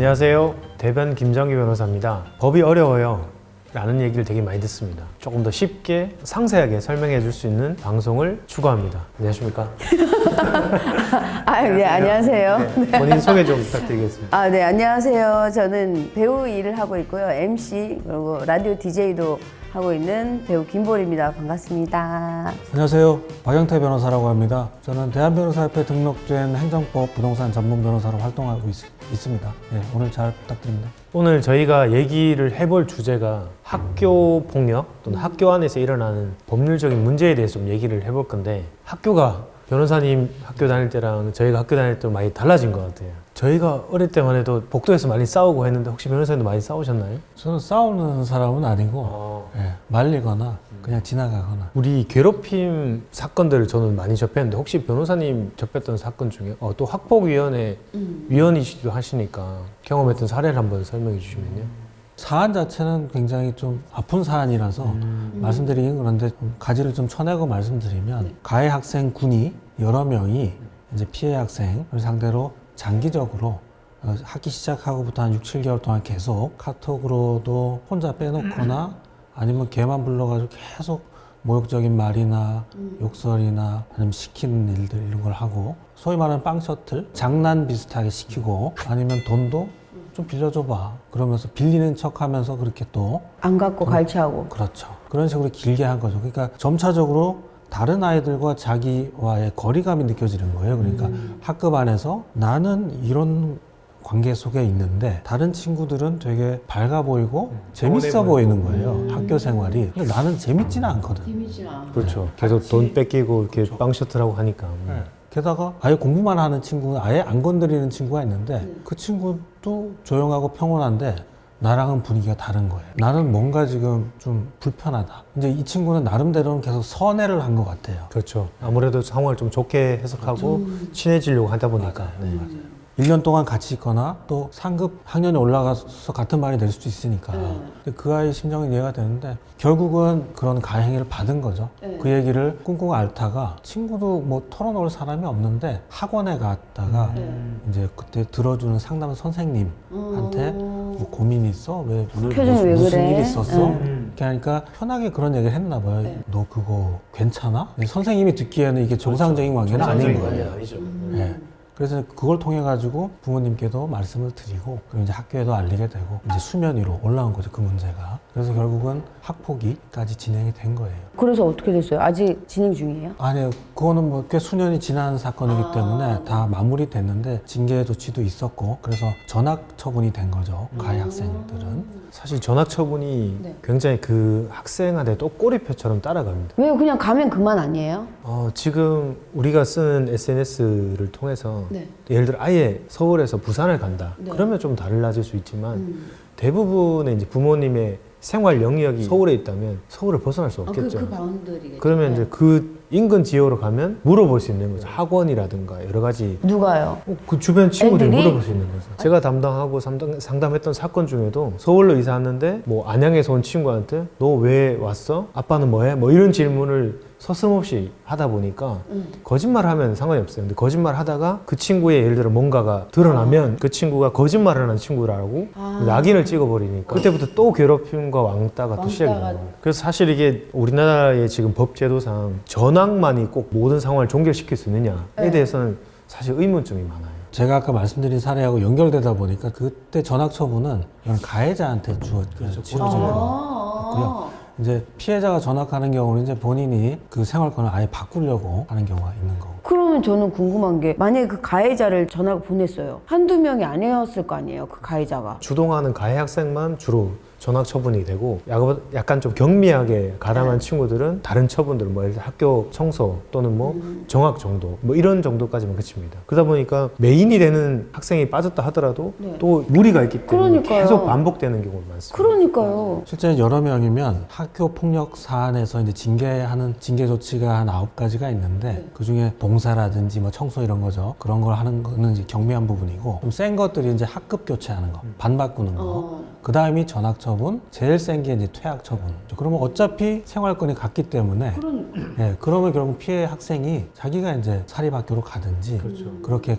안녕하세요. 대변 김정기 변호사입니다. 법이 어려워요 라는 얘기를 되게 많이 듣습니다. 조금 더 쉽게 상세하게 설명해 줄 수 있는 방송을 추구합니다. 안녕하십니까? 네, 안녕하세요. 네, 본인 소개 좀 부탁드리겠습니다. 네, 안녕하세요. 저는 배우 일을 하고 있고요. MC 그리고 라디오 DJ도 하고 있는 배우 김보리입니다. 반갑습니다. 안녕하세요. 박영태 변호사라고 합니다. 저는 대한변호사협회 등록된 행정법 부동산 전문 변호사로 활동하고 있습니다. 네, 오늘 잘 부탁드립니다. 오늘 저희가 얘기를 해볼 주제가 학교 폭력 또는 학교 안에서 일어나는 법률적인 문제에 대해서 좀 얘기를 해볼 건데, 학교가 변호사님 학교 다닐 때랑 저희가 학교 다닐 때 많이 달라진 것 같아요. 저희가 어릴 때만 해도 복도에서 많이 싸우고 했는데 혹시 변호사님도 많이 싸우셨나요? 저는 싸우는 사람은 아니고 말리거나 그냥 지나가거나. 우리 괴롭힘 사건들을 저는 많이 접했는데, 혹시 변호사님 접했던 사건 중에 또 학폭위원회 위원이시기도 하시니까 경험했던 사례를 한번 설명해 주시면요. 사안 자체는 굉장히 좀 아픈 사안이라서 말씀드리긴 그런데 좀 가지를 좀 쳐내고 말씀드리면, 가해 학생 군이 여러 명이 이제 피해 학생을 상대로 장기적으로 학기 시작하고부터 한 6, 7개월 동안 계속 카톡으로도 혼자 빼놓거나 아니면 걔만 불러가지고 계속 모욕적인 말이나 욕설이나 아니면 시키는 일들 이런 걸 하고, 소위 말하는 빵 셔틀 장난 비슷하게 시키고, 아니면 돈도 좀 빌려줘봐 그러면서 빌리는 척 하면서 그렇게 또 안 갖고 갈취하고. 그렇죠. 그런 식으로 길게 한 거죠. 그러니까 점차적으로 다른 아이들과 자기와의 거리감이 느껴지는 거예요. 그러니까 학급 안에서 나는 이런 관계 속에 있는데 다른 친구들은 되게 밝아 보이고 재밌어 보이는 거예요. 학교 생활이. 근데 나는 재밌지는 않거든. 그렇죠. 계속 돈 뺏기고 이렇게 빵 셔틀하고 하니까. 게다가 아예 공부만 하는 친구는 아예 안 건드리는 친구가 있는데 그 친구도 조용하고 평온한데 나랑은 분위기가 다른 거예요. 나는 뭔가 지금 좀 불편하다. 이제 이 친구는 나름대로는 계속 선회를 한 것 같아요. 그렇죠. 아무래도 상황을 좀 좋게 해석하고 친해지려고 하다 보니까. 네. 1년 동안 같이 있거나 또 상급 학년에 올라가서 같은 말이 될 수도 있으니까. 근데 그 아이의 심정은 이해가 되는데 결국은 그런 가해 행위를 받은 거죠. 그 얘기를 꿍꿍 앓다가 친구도 뭐 털어놓을 사람이 없는데 학원에 갔다가 이제 그때 들어주는 상담 선생님한테 뭐 고민이 있어? 왜 오늘 표정이 왜 무슨 그래? 일이 있었어? 이렇게 하니까 편하게 그런 얘기를 했나 봐요. 너 그거 괜찮아? 근데 선생님이 듣기에는 이게 정상적인 관계는 아닌 거예요. 아니죠. 네. 그래서 그걸 통해 가지고 부모님께도 말씀을 드리고, 그리고 이제 학교에도 알리게 되고 이제 수면 위로 올라온 거죠, 그 문제가. 그래서 결국은 학폭위까지 진행이 된 거예요. 그래서 어떻게 됐어요? 아직 진행 중이에요? 아니요, 그거는 뭐 꽤 수년이 지난 사건이기 때문에 다 마무리됐는데 징계 조치도 있었고, 그래서 전학 처분이 된 거죠, 가해 학생들은. 사실 전학 처분이 굉장히 그 학생한테 또 꼬리표처럼 따라갑니다. 왜요? 그냥 가면 그만 아니에요? 지금 우리가 쓰는 SNS를 통해서 예를 들어 아예 서울에서 부산을 간다. 그러면 좀 달라질 수 있지만 대부분의 이제 부모님의 생활 영역이 서울에 있다면 서울을 벗어날 수 없겠죠. 그 바운더리겠죠. 그러면 이제 그 인근 지역으로 가면 물어볼 수 있는 거죠. 학원이라든가 여러 가지. 누가요? 그 주변 친구들이 애들이? 물어볼 수 있는 거죠. 제가 담당하고 상담했던 사건 중에도 서울로 이사 왔는데 뭐 안양에서 온 친구한테 너 왜 왔어? 아빠는 뭐해? 뭐 이런 질문을 서슴없이 하다 보니까 거짓말하면 상관이 없어요. 근데 거짓말 하다가 그 친구의 예를 들어 뭔가가 드러나면 그 친구가 거짓말을 하는 친구라고 낙인을 찍어버리니까 그때부터 또 괴롭힘과 왕따가 또 시작이 되는 거예요. 그래서 사실 이게 우리나라의 지금 법 제도상 전학만이 꼭 모든 상황을 종결시킬 수 있느냐에 대해서는 사실 의문점이 많아요. 제가 아까 말씀드린 사례하고 연결되다 보니까 그때 전학 처분은 이건 가해자한테 지어진 거였고요. 이제 피해자가 전학하는 경우는 이제 본인이 그 생활권을 아예 바꾸려고 하는 경우가 있는 거고. 그러면 저는 궁금한 게, 만약에 그 가해자를 전학을 보냈어요. 한두 명이 아니었을 거 아니에요, 그 가해자가. 주동하는 가해 학생만 주로 전학 처분이 되고, 약간 좀 경미하게 가담한 친구들은 다른 처분들, 뭐 예를 들어 학교 청소 또는 뭐 정학 정도, 뭐 이런 정도까지만 그칩니다. 그러다 보니까 메인이 되는 학생이 빠졌다 하더라도 또 무리가 있기 때문에 그러니까요. 계속 반복되는 경우가 많습니다. 그러니까요. 실제 여러 명이면 학교 폭력 사안에서 이제 징계하는 징계 조치가 한 9가지가 있는데 그 중에 봉사라든지 뭐 청소 이런 거죠. 그런 걸 하는 거는 이제 경미한 부분이고, 좀 센 것들이 이제 학급 교체하는 거, 반 바꾸는 거. 그 다음이 전학 처분, 제일 센 게 이제 퇴학 처분. 그러면 어차피 생활권이 같기 때문에, 그러면 결국 피해 학생이 자기가 이제 사립학교로 가든지 그렇게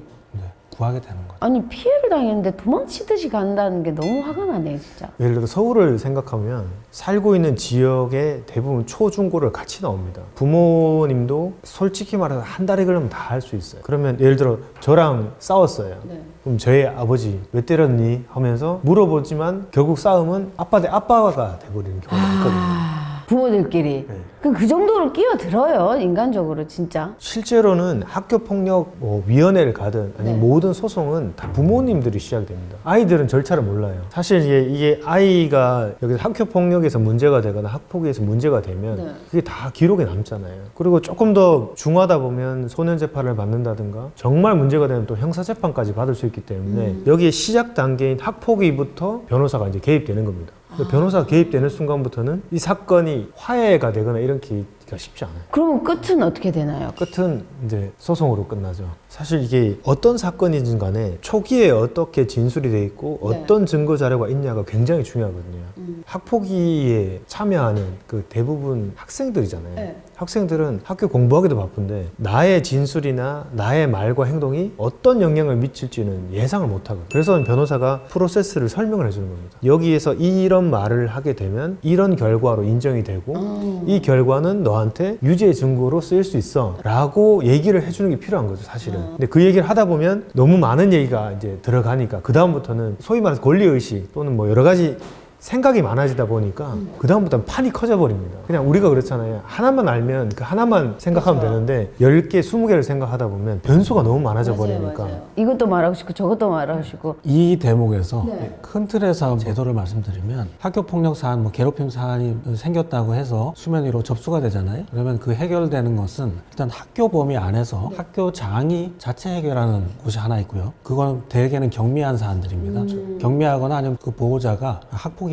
구하게 되는 거죠. 아니 피해를 당했는데 도망치듯이 간다는 게 너무 화가 나네요 진짜. 예를 들어 서울을 생각하면 살고 있는 지역에 대부분 초중고를 같이 나옵니다. 부모님도 솔직히 말해서 한 달이 걸리면 다 할 수 있어요. 그러면 예를 들어 저랑 싸웠어요. 네. 그럼 저희 아버지 왜 때렸니? 하면서 물어보지만 결국 싸움은 아빠 대 아빠가 돼버리는 경우가 있거든요. 부모들끼리. 네. 그 정도로 끼어들어요 인간적으로 진짜. 실제로는 학교폭력 위원회를 가든 아니면 네. 모든 소송은 다 부모님들이 시작됩니다. 아이들은 절차를 몰라요. 사실 이게 아이가 여기서 학교폭력에서 문제가 되거나 학폭에서 문제가 되면 네. 그게 다 기록에 남잖아요. 그리고 조금 더 중하다 보면 소년재판을 받는다든가 정말 문제가 되면 또 형사재판까지 받을 수 있기 때문에 여기에 시작 단계인 학폭위부터 변호사가 이제 개입되는 겁니다. 변호사가 개입되는 순간부터는 이 사건이 화해가 되거나 이렇게가 쉽지 않아요. 그러면 끝은 어떻게 되나요? 끝은 이제 소송으로 끝나죠. 사실 이게 어떤 사건이든 간에 초기에 어떻게 진술이 돼 있고 네. 어떤 증거 자료가 있냐가 굉장히 중요하거든요. 학폭위에 참여하는 그 대부분 학생들이잖아요. 네. 학생들은 학교 공부하기도 바쁜데 나의 진술이나 나의 말과 행동이 어떤 영향을 미칠지는 예상을 못하거든요. 그래서 변호사가 프로세스를 설명을 해주는 겁니다. 여기에서 이런 말을 하게 되면 이런 결과로 인정이 되고 이 결과는 너한테 유죄 증거로 쓰일 수 있어 라고 얘기를 해주는 게 필요한 거죠 사실은. 근데 그 얘기를 하다 보면 너무 많은 얘기가 이제 들어가니까 그 다음부터는 소위 말해서 권리의식 또는 뭐 여러 가지 생각이 많아지다 보니까 그 다음부터는 판이 커져 버립니다. 그냥 우리가 그렇잖아요. 하나만 알면 그 하나만 생각하면 그렇죠. 되는데 10개, 20개를 생각하다 보면 변수가 너무 많아져 버리니까 이것도 말하고 싶고 저것도 말하고 싶고. 이 대목에서 네. 큰 틀에서 제도를 말씀드리면 학교폭력 사안, 뭐 괴롭힘 사안이 생겼다고 해서 수면 위로 접수가 되잖아요. 그러면 그 해결되는 것은 일단 학교 범위 안에서 학교장이 자체 해결하는 곳이 하나 있고요. 그건 대개는 경미한 사안들입니다. 경미하거나 아니면 그 보호자가 학폭위까지,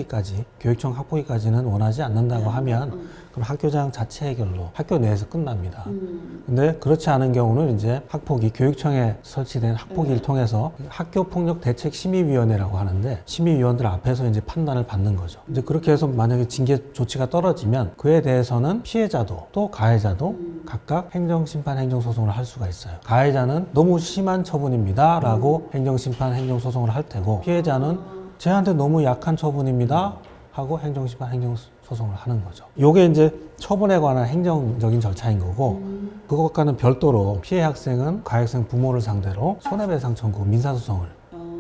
교육청 학폭위까지는 원하지 않는다고 하면 그럼 학교장 자체 해결로 학교 내에서 끝납니다. 근데 그렇지 않은 경우는 이제 학폭위, 교육청에 설치된 학폭위를 통해서 학교폭력대책심의위원회라고 하는데 심의위원들 앞에서 이제 판단을 받는 거죠. 이제 그렇게 해서 만약에 징계 조치가 떨어지면 그에 대해서는 피해자도 또 가해자도 각각 행정심판, 행정소송을 할 수가 있어요. 가해자는 너무 심한 처분입니다 라고 행정심판, 행정소송을 할 테고 피해자는 쟤한테 너무 약한 처분입니다 하고 행정심판, 행정소송을 하는 거죠. 요게 이제 처분에 관한 행정적인 절차인 거고 그것과는 별도로 피해 학생은 가해 학생 부모를 상대로 손해배상 청구, 민사소송을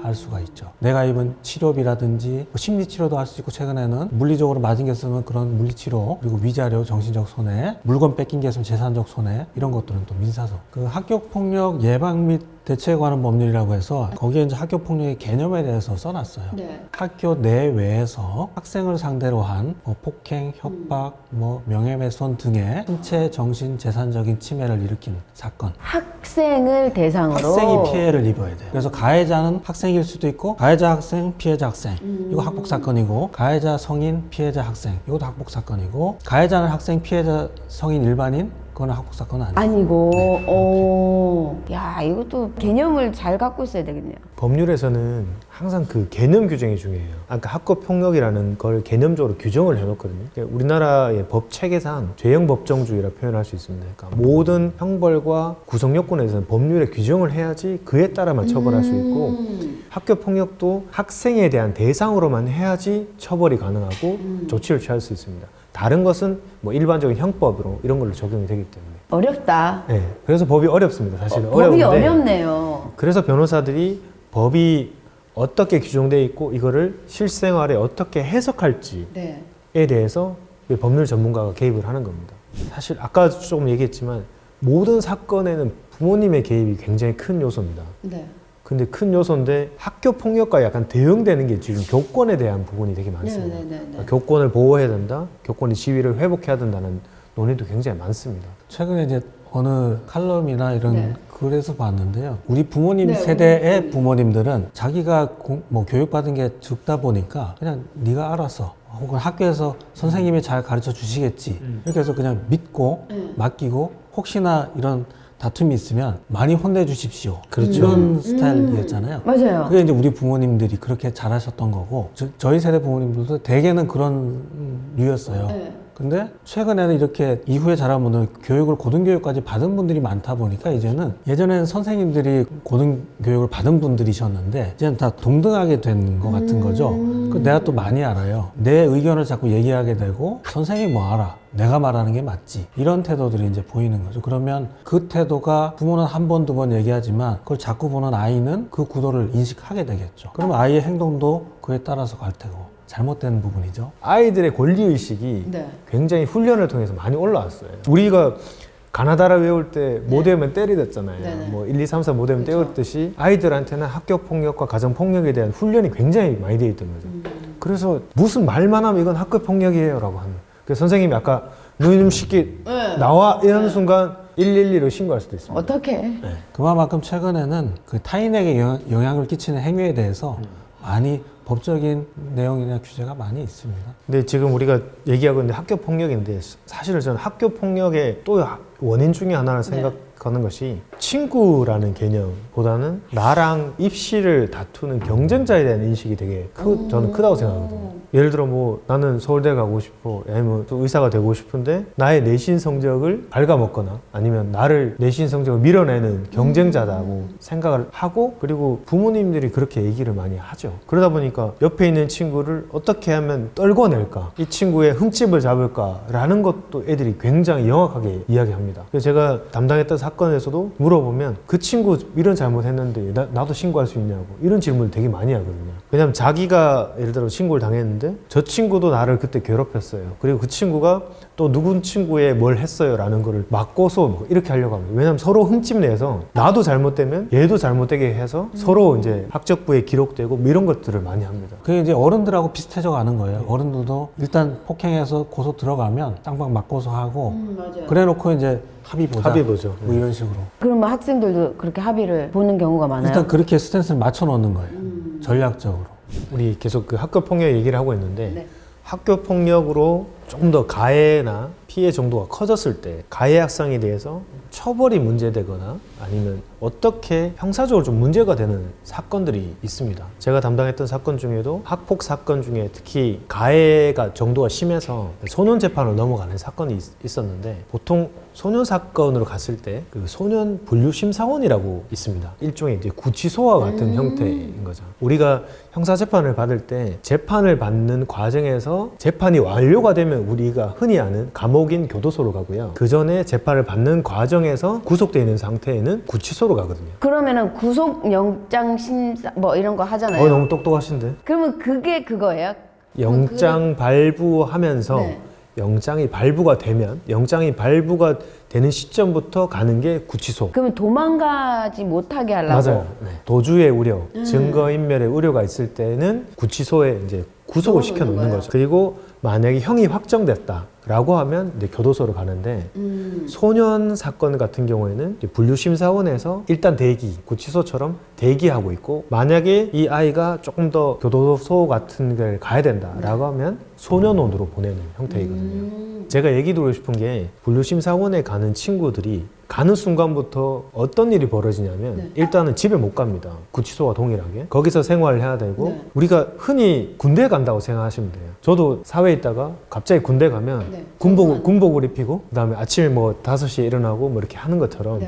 할 수가 있죠. 내가 입은 치료비라든지 뭐 심리치료도 할 수 있고 최근에는 물리적으로 맞은 게 있으면 그런 물리치료 그리고 위자료, 정신적 손해, 물건 뺏긴 게 있으면 재산적 손해 이런 것들은 또 민사소. 그 학교폭력 예방 및 대처에 관한 법률이라고 해서 거기에 이제 학교폭력의 개념에 대해서 써놨어요. 네. 학교 내외에서 학생을 상대로 한 뭐 폭행, 협박, 뭐 명예훼손 등의 신체, 정신, 재산적인 침해를 일으킨 사건. 학생을 대상으로. 학생이 피해를 입어야 돼요. 그래서 가해자는 학생일 수도 있고 가해자 학생, 피해자 학생 이거 학폭 사건이고 가해자 성인, 피해자 학생 이것도 학폭 사건이고 가해자는 학생, 피해자 성인 일반인 그거는 학폭 사건은 아니고. 야 이것도 개념을 잘 갖고 있어야 되겠네요. 법률에서는 항상 그 개념 규정이 중요해요. 아까 학교폭력이라는 걸 개념적으로 규정을 해놓거든요. 그러니까 우리나라의 법 체계상 죄형 법정주의라 표현할 수 있습니다. 그러니까 모든 형벌과 구성 요건에서는 법률에 규정을 해야지 그에 따라만 처벌할 수 있고 학교폭력도 학생에 대한 대상으로만 해야지 처벌이 가능하고 조치를 취할 수 있습니다. 다른 것은 뭐 일반적인 형법으로 이런 걸로 적용이 되기 때문에. 어렵다. 네, 그래서 법이 어렵습니다. 사실은 법이 어려운데 어렵네요. 그래서 변호사들이 법이 어떻게 규정되어 있고 이거를 실생활에 어떻게 해석할지에 네. 대해서 법률 전문가가 개입을 하는 겁니다. 사실 아까 조금 얘기했지만 모든 사건에는 부모님의 개입이 굉장히 큰 요소입니다. 네. 근데 큰 요소인데 학교 폭력과 약간 대응되는 게 지금 교권에 대한 부분이 되게 많습니다. 그러니까 교권을 보호해야 된다, 교권의 지위를 회복해야 된다는 논의도 굉장히 많습니다. 최근에 이제 어느 칼럼이나 이런 네. 글에서 봤는데요. 우리 부모님 네, 세대의 우리 부모님들은 자기가 뭐 교육받은 게 적다 보니까 그냥 네가 알아서 혹은 학교에서 선생님이 잘 가르쳐 주시겠지 이렇게 해서 그냥 믿고 맡기고 혹시나 이런 다툼이 있으면 많이 혼내주십시오. 그렇죠. 이런 스타일이었잖아요. 맞아요. 그게 이제 우리 부모님들이 그렇게 잘하셨던 거고 저희 세대 부모님들도 대개는 그런 류였어요. 네. 근데 최근에는 이렇게 이후에 자란 분들 교육을 고등교육까지 받은 분들이 많다 보니까 이제는 예전에는 선생님들이 고등교육을 받은 분들이셨는데 이제는 다 동등하게 된 것 같은 거죠. 그 내가 또 많이 알아요. 내 의견을 자꾸 얘기하게 되고 선생님이 뭐 알아? 내가 말하는 게 맞지. 이런 태도들이 이제 보이는 거죠. 그러면 그 태도가 부모는 한 번, 두 번 얘기하지만 그걸 자꾸 보는 아이는 그 구도를 인식하게 되겠죠. 그러면 아이의 행동도 그에 따라서 갈 테고 잘못된 부분이죠. 아이들의 권리의식이 네. 굉장히 훈련을 통해서 많이 올라왔어요. 우리가 가나다라 외울 때 못 외우면 때리댔잖아요. 네네. 뭐 1, 2, 3, 4 못 외우면 그렇죠. 때렸듯이 아이들한테는 학교폭력과 가정폭력에 대한 훈련이 굉장히 많이 되어 있던 거죠. 그래서 무슨 말만 하면 이건 학교폭력이에요 라고 하는. 그래서 선생님이 아까 너희놈 시끼 나와 이러는 순간 112로 신고할 수도 있습니다. 어떻게? 그만큼 최근에는 그 타인에게 영향을 끼치는 행위에 대해서 많이 법적인 내용이나 규제가 많이 있습니다. 근데 지금 우리가 얘기하고 있는 학교 폭력인데 사실은 저는 학교 폭력의 또 원인 중에 하나를 생각하는 것이 친구라는 개념보다는 나랑 입시를 다투는 경쟁자에 대한 인식이 되게 저는 크다고 생각하거든요. 예를 들어 뭐 나는 서울대 가고 싶어, 아니면 또 의사가 되고 싶은데 나의 내신 성적을 갉아먹거나 아니면 나를 내신 성적을 밀어내는 경쟁자다고 생각을 하고, 그리고 부모님들이 그렇게 얘기를 많이 하죠. 그러다 보니까 옆에 있는 친구를 어떻게 하면 떨궈낼까, 이 친구의 흠집을 잡을까라는 것도 애들이 굉장히 영악하게 이야기합니다. 그래서 제가 담당했던 사건에서도 물어보면 그 친구 이런 잘못했는데 나도 신고할 수 있냐고 이런 질문을 되게 많이 하거든요. 왜냐면 자기가 예를 들어 신고를 당했는데 저 친구도 나를 그때 괴롭혔어요. 그리고 그 친구가 또 누군 친구에 뭘 했어요 라는 거를 막고서 뭐 이렇게 하려고 합니다. 왜냐면 서로 흠집 내서 나도 잘못되면 얘도 잘못되게 해서 서로 이제 학적부에 기록되고 뭐 이런 것들을 많이 합니다. 그게 이제 어른들하고 비슷해져 가는 거예요. 어른들도 일단 폭행해서 고소 들어가면 땅방 맞고서 하고 맞아요. 그래 놓고 이제 합의 보자. 합의 보죠. 뭐 이런 식으로. 그러면 학생들도 그렇게 합의를 보는 경우가 많아요? 일단 그렇게 스탠스를 맞춰 놓는 거예요. 전략적으로. 우리 계속 그 학교 폭력 얘기를 하고 있는데 네. 학교 폭력으로 좀 더 가해나 피해 정도가 커졌을 때 가해 학생에 대해서 처벌이 문제되거나 아니면 어떻게 형사적으로 좀 문제가 되는 사건들이 있습니다. 제가 담당했던 사건 중에도 학폭 사건 중에 특히 가해가 정도가 심해서 소년 재판으로 넘어가는 사건이 있었는데, 보통 소년 사건으로 갔을 때 그 소년 분류심사원이라고 있습니다. 일종의 이제 구치소와 같은 형태인 거죠. 우리가 형사 재판을 받을 때 재판을 받는 과정에서 재판이 완료가 되면 우리가 흔히 아는 감옥인 교도소로 가고요. 그 전에 재판을 받는 과정에서 구속되어 있는 상태에는 구치소로 가거든요. 그러면은 구속영장 심사 뭐 이런 거 하잖아요. 너무 똑똑하신데? 그러면 그게 그거예요? 영장 발부하면서 네. 영장이 발부가 되면, 영장이 발부가 되는 시점부터 가는 게 구치소. 그러면 도망가지 못하게 하려고? 맞아요. 네. 도주의 우려, 증거인멸의 우려가 있을 때는 구치소에 이제 구속을 시켜 놓는 거죠. 그리고 만약에 형이 확정됐다라고 하면 이제 교도소로 가는데, 소년 사건 같은 경우에는 이제 분류심사원에서 일단 대기, 구치소처럼 대기하고 있고, 만약에 이 아이가 조금 더 교도소 같은 걸 가야 된다라고 하면 소년원으로 보내는 형태이거든요. 제가 얘기 드리고 싶은 게, 분류심사원에 가는 친구들이 가는 순간부터 어떤 일이 벌어지냐면 일단은 집에 못 갑니다. 구치소와 동일하게 거기서 생활을 해야 되고, 우리가 흔히 군대 간다고 생각하시면 돼요. 저도 사회에 있다가 갑자기 군대 가면 군복을 입히고 그다음에 아침에 뭐 5시에 일어나고 뭐 이렇게 하는 것처럼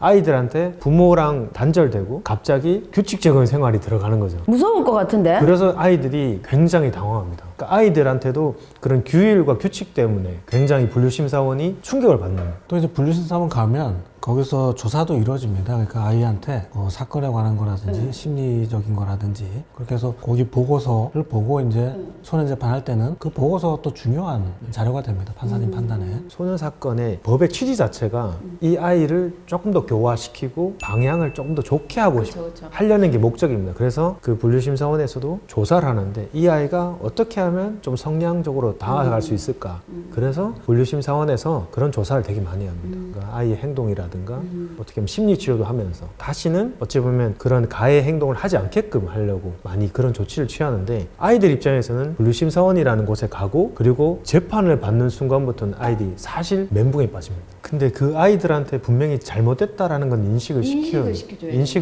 아이들한테 부모랑 단절되고 갑자기 규칙적인 생활이 들어가는 거죠. 무서울 것 같은데? 그래서 아이들이 굉장히 당황합니다. 그러니까 아이들한테도 그런 규율과 규칙 때문에 굉장히 분류심사원이 충격을 받는. 또 이제 분류심사원 가면 거기서 조사도 이루어집니다. 그러니까 아이한테 사건에 관한 거라든지 심리적인 거라든지 그렇게 해서 거기 보고서를 보고 이제 소년 재판할 때는 그 보고서가 또 중요한 자료가 됩니다. 판사님 판단에. 소년 사건의 법의 취지 자체가 이 아이를 조금 더 교화시키고 방향을 조금 더 좋게 하고 하려는 게 목적입니다. 그래서 그 분류심사원에서도 조사를 하는데 이 아이가 어떻게 하면 좀 성향적으로 다가갈 수 있을까. 그래서 분류심사원에서 그런 조사를 되게 많이 합니다. 그러니까 아이의 행동이라든가 어떻게 보면 심리치료도 하면서 다시는 어찌 보면 그런 가해 행동을 하지 않게끔 하려고 많이 그런 조치를 취하는데, 아이들 입장에서는 분류심사원이라는 곳에 가고 그리고 재판을 받는 순간부터는 아이들이 사실 멘붕에 빠집니다. 근데 그 아이들한테 분명히 잘못됐다라는 건 인식은 시켜줘야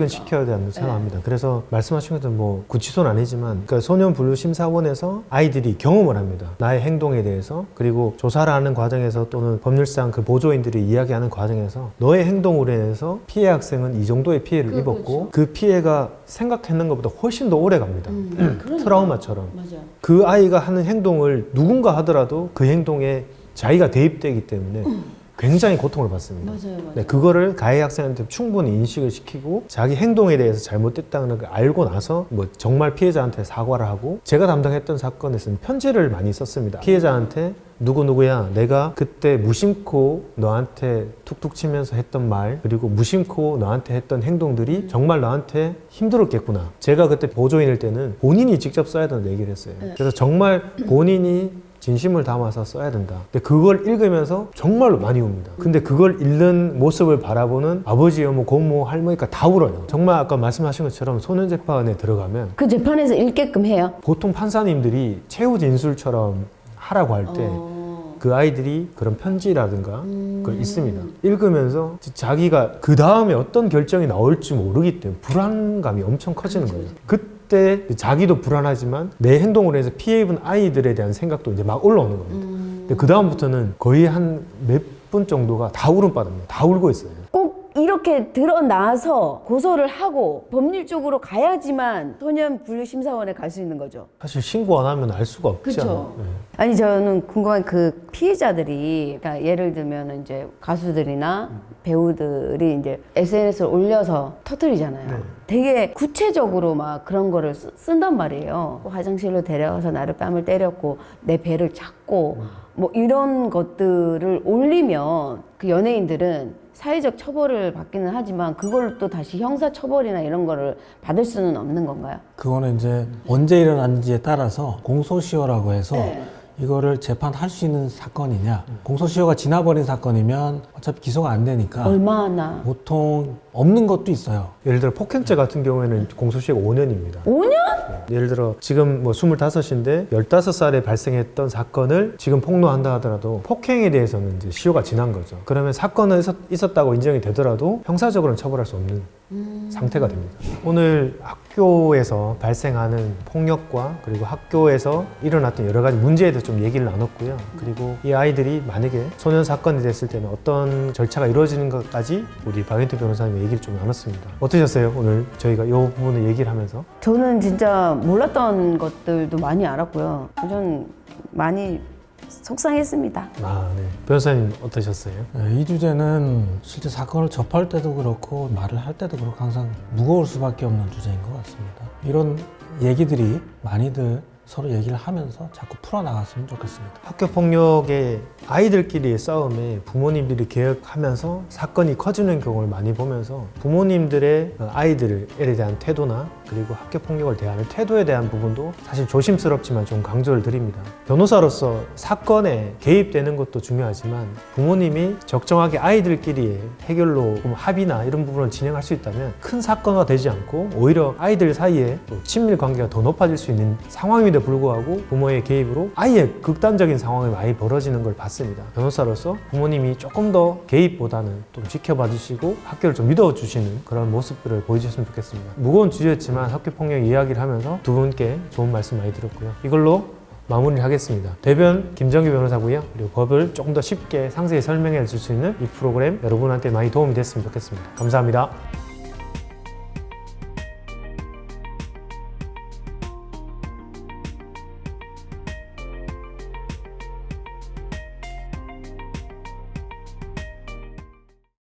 시켜야 된다고 생각합니다. 그래서 말씀하신 것처럼 뭐 구치소는 아니지만 그러니까 소년분류심사원에서 아이들이 경험을 합니다. 나의 행동에 대해서 그리고 조사를 하는 과정에서 또는 법률상 그 보조인들이 이야기하는 과정에서 너의 행동으로 인해서 피해 학생은 이 정도의 피해를 입었고 그 피해가 생각했는 것보다 훨씬 더 오래 갑니다. 트라우마처럼. 맞아. 그 아이가 하는 행동을 누군가 하더라도 그 행동에 자기가 대입되기 때문에 굉장히 고통을 받습니다. 맞아요. 네, 그거를 가해 학생한테 충분히 인식을 시키고 자기 행동에 대해서 잘못됐다는 걸 알고 나서 뭐 정말 피해자한테 사과를 하고 제가 담당했던 사건에서는 편지를 많이 썼습니다. 피해자한테 누구누구야 내가 그때 무심코 너한테 툭툭 치면서 했던 말 그리고 무심코 너한테 했던 행동들이 정말 너한테 힘들었겠구나. 제가 그때 보조인일 때는 본인이 직접 써야 된다고 얘기를 했어요. 그래서 정말 본인이 진심을 담아서 써야 된다. 근데 그걸 읽으면서 정말로 많이 웁니다. 근데 그걸 읽는 모습을 바라보는 아버지, 어머, 고모, 할머니가 다 울어요. 정말 아까 말씀하신 것처럼 소년재판에 들어가면 그 재판에서 읽게끔 해요? 보통 판사님들이 최후 진술처럼 하라고 할 때 그 아이들이 그런 편지라든가 그걸 있습니다. 읽으면서 자기가 그 다음에 어떤 결정이 나올지 모르기 때문에 불안감이 엄청 커지는 거예요. 그때 자기도 불안하지만 내 행동으로 해서 피해 입은 아이들에 대한 생각도 이제 막 올라오는 겁니다. 근데 그 다음부터는 거의 한 몇 분 정도가 다 울음바다입니다. 다 울고 있어요. 꼭 이렇게 드러나서 고소를 하고 법률적으로 가야지만 소년분류심사원에 갈 수 있는 거죠. 사실 신고 안 하면 알 수가 없지 않아요? 네. 아니 저는 궁금한 그 피해자들이 그러니까 예를 들면 이제 가수들이나 배우들이 이제 SNS를 올려서 터뜨리잖아요. 네. 되게 구체적으로 막 그런 거를 쓴단 말이에요. 화장실로 데려가서 나를 뺨을 때렸고 내 배를 잡고 뭐 이런 것들을 올리면 그 연예인들은 사회적 처벌을 받기는 하지만 그걸 또 다시 형사 처벌이나 이런 거를 받을 수는 없는 건가요? 그거는 이제 언제 일어났는지에 따라서 공소시효라고 해서 이거를 재판할 수 있는 사건이냐, 공소시효가 지나버린 사건이면 어차피 기소가 안 되니까 얼마나? 보통 없는 것도 있어요. 예를 들어 폭행죄 같은 경우에는 공소시효가 5년입니다. 5년? 예를 들어 지금 뭐 25인데 15살에 발생했던 사건을 지금 폭로한다 하더라도 폭행에 대해서는 이제 시효가 지난 거죠. 그러면 사건은 있었다고 인정이 되더라도 형사적으로는 처벌할 수 없는 상태가 됩니다. 오늘 학교에서 발생하는 폭력과 그리고 학교에서 일어났던 여러 가지 문제에 대해서 좀 얘기를 나눴고요. 그리고 이 아이들이 만약에 소년 사건이 됐을 때는 어떤 절차가 이루어지는 것까지 우리 박인태 변호사님의 얘기를 좀 나눴습니다. 어떠셨어요? 오늘 저희가 이 부분을 얘기를 하면서 저는 진짜 몰랐던 것들도 많이 알았고요. 전 많이 속상했습니다. 아, 네. 변호사님 어떠셨어요? 이 주제는 실제 사건을 접할 때도 그렇고 말을 할 때도 그렇고 항상 무거울 수밖에 없는 주제인 것 같습니다. 이런 얘기들이 많이들 서로 얘기를 하면서 자꾸 풀어나갔으면 좋겠습니다. 학교 폭력의 아이들끼리의 싸움에 부모님들이 개입하면서 사건이 커지는 경우를 많이 보면서 부모님들의 아이들에 대한 태도나 그리고 학교 폭력을 대하는 태도에 대한 부분도 사실 조심스럽지만 좀 강조를 드립니다. 변호사로서 사건에 개입되는 것도 중요하지만 부모님이 적정하게 아이들끼리의 해결로 합의나 이런 부분을 진행할 수 있다면 큰 사건화 되지 않고 오히려 아이들 사이에 친밀 관계가 더 높아질 수 있는 상황임에도 불구하고 부모의 개입으로 아예 극단적인 상황이 많이 벌어지는 걸 봤습니다. 변호사로서 부모님이 조금 더 개입보다는 좀 지켜봐 주시고 학교를 좀 믿어주시는 그런 모습들을 보여주셨으면 좋겠습니다. 무거운 주제였지만 학교 폭력 이야기를 하면서 두 분께 좋은 말씀 많이 들었고요. 이걸로 마무리를 하겠습니다. 대변 김정규 변호사고요. 그리고 법을 조금 더 쉽게 상세히 설명해 줄 수 있는 이 프로그램 여러분한테 많이 도움이 됐으면 좋겠습니다. 감사합니다.